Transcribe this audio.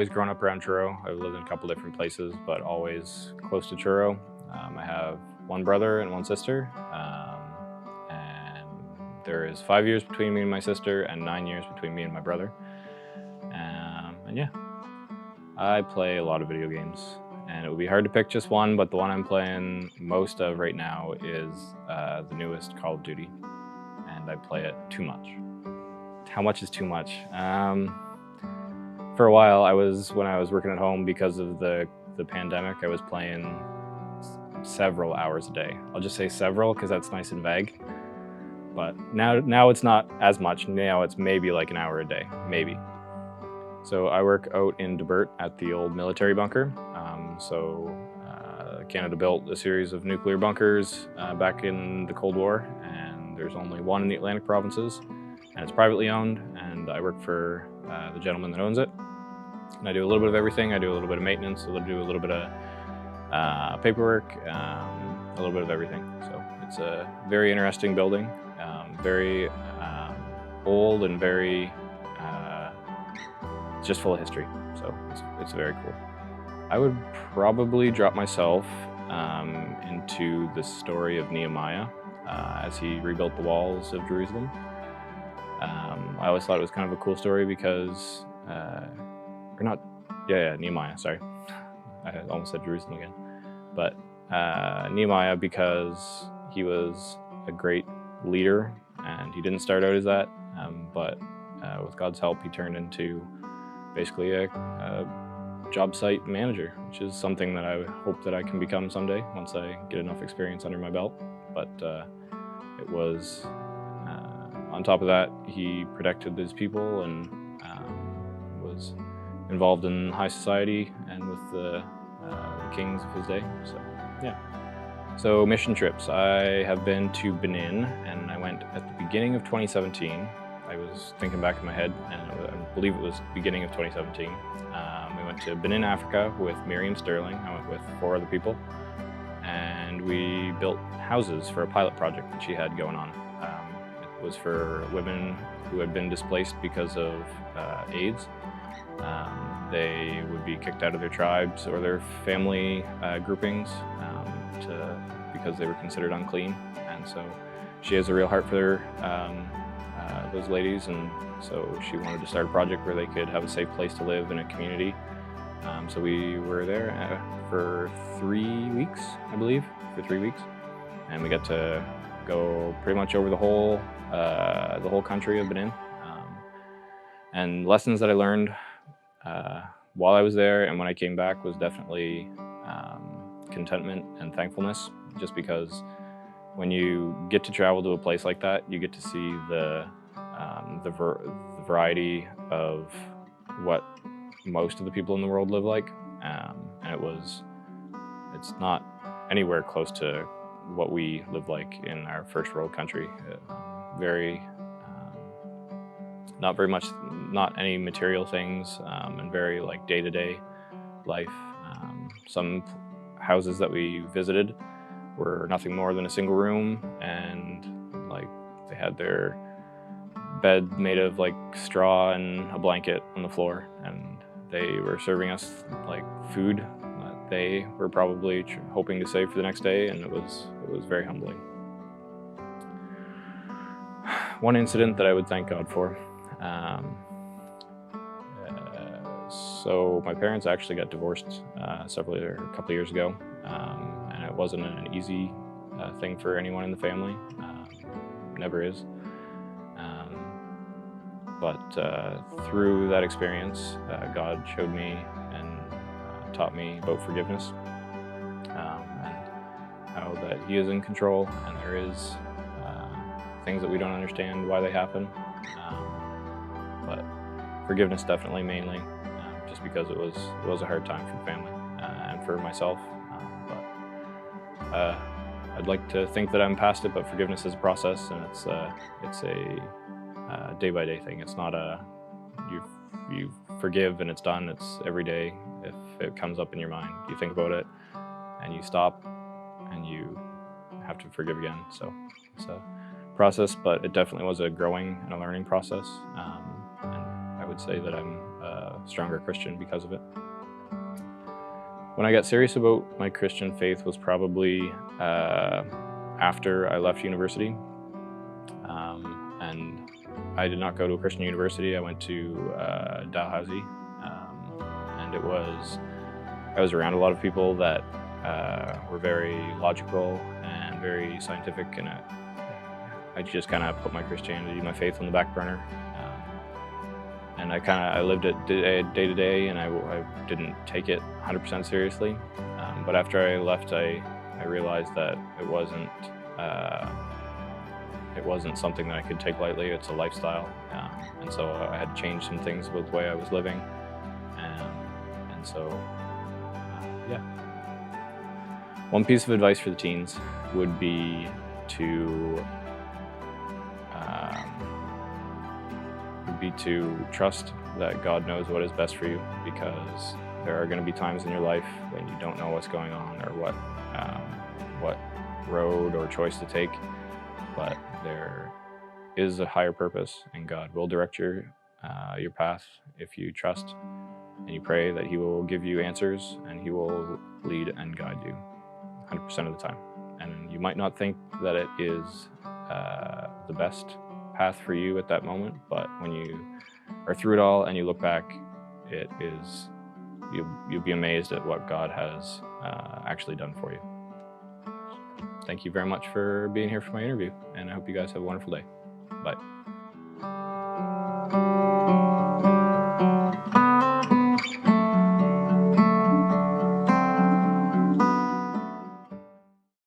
always grown up around Truro. I've lived in a couple different places, but always close to Truro. I have one brother and one sister, and there is 5 years between me and my sister, and 9 years between me and my brother. And yeah, I play a lot of video games, and it would be hard to pick just one, but the one I'm playing most of right now is the newest Call of Duty, and I play it too much. How much is too much? For a while, when I was working at home because of the pandemic, I was playing several hours a day. I'll just say several because that's nice and vague. But now it's not as much. Now it's maybe like an hour a day, maybe. So I work out in Debert at the old military bunker. Canada built a series of nuclear bunkers back in the Cold War, and there's only one in the Atlantic provinces, and it's privately owned, and I work for the gentleman that owns it. And I do a little bit of everything. I do a little bit of maintenance, I do a little bit of paperwork, a little bit of everything. So it's a very interesting building, very old and very just full of history. So it's very cool. I would probably drop myself into the story of Nehemiah as he rebuilt the walls of Jerusalem. I always thought it was kind of a cool story because, Nehemiah, sorry. I almost said Jerusalem again. But Nehemiah, because he was a great leader, and he didn't start out as that, but with God's help, he turned into basically a job site manager, which is something that I hope that I can become someday once I get enough experience under my belt. But it was, on top of that, he protected his people and was involved in high society and with the kings of his day. So yeah. So mission trips. I have been to Benin, and I went at the beginning of 2017. I was thinking back in my head, and I believe it was beginning of 2017. We went to Benin, Africa with Miriam Sterling. I went with 4 other people, and we built houses for a pilot project that she had going on. It was for women who had been displaced because of AIDS. They would be kicked out of their tribes or their family groupings because they were considered unclean. And so she has a real heart for those ladies, and so she wanted to start a project where they could have a safe place to live in a community. So we were there for 3 weeks, I believe, and we got to go pretty much over the whole country of Benin. And lessons that I learned while I was there and when I came back was definitely contentment and thankfulness, just because when you get to travel to a place like that, you get to see the variety of what most of the people in the world live like, and it's not anywhere close to what we live like in our first world country. Not very much, not any material things, and very like day-to-day life. Some houses that we visited were nothing more than a single room, and like they had their bed made of like straw and a blanket on the floor, and they were serving us like food that they were probably hoping to save for the next day, and it was very humbling. One incident that I would thank God for. So my parents actually got divorced a couple years ago, and it wasn't an easy thing for anyone in the family. Never is. But through that experience, God showed me and taught me about forgiveness, and how that He is in control, and there is things that we don't understand why they happen. But forgiveness definitely mainly, just because it was a hard time for the family and for myself. But I'd like to think that I'm past it, but forgiveness is a process, and it's a day-by-day thing. It's not you forgive and it's done. It's every day. If it comes up in your mind, you think about it and you stop and you have to forgive again. So it's a process, but it definitely was a growing and a learning process. And I would say that I'm stronger Christian because of it. When I got serious about my Christian faith was probably after I left university. And I did not go to a Christian university. I went to Dalhousie, and I was around a lot of people that were very logical and very scientific, and I just kind of put my Christianity, my faith on the back burner. And I lived it day to day, and I didn't take it 100% seriously. But after I left, I realized that it wasn't something that I could take lightly. It's a lifestyle, and so I had to change some things about the way I was living. And so, yeah. One piece of advice for the teens would be to trust that God knows what is best for you, because there are going to be times in your life when you don't know what's going on or what road or choice to take, but there is a higher purpose, and God will direct your path if you trust and you pray that He will give you answers, and He will lead and guide you 100% of the time. And you might not think that it is the best path for you at that moment, but when you are through it all and you look back, you'll be amazed at what God has actually done for you. Thank you very much for being here for my interview, and I hope you guys have a wonderful day. Bye.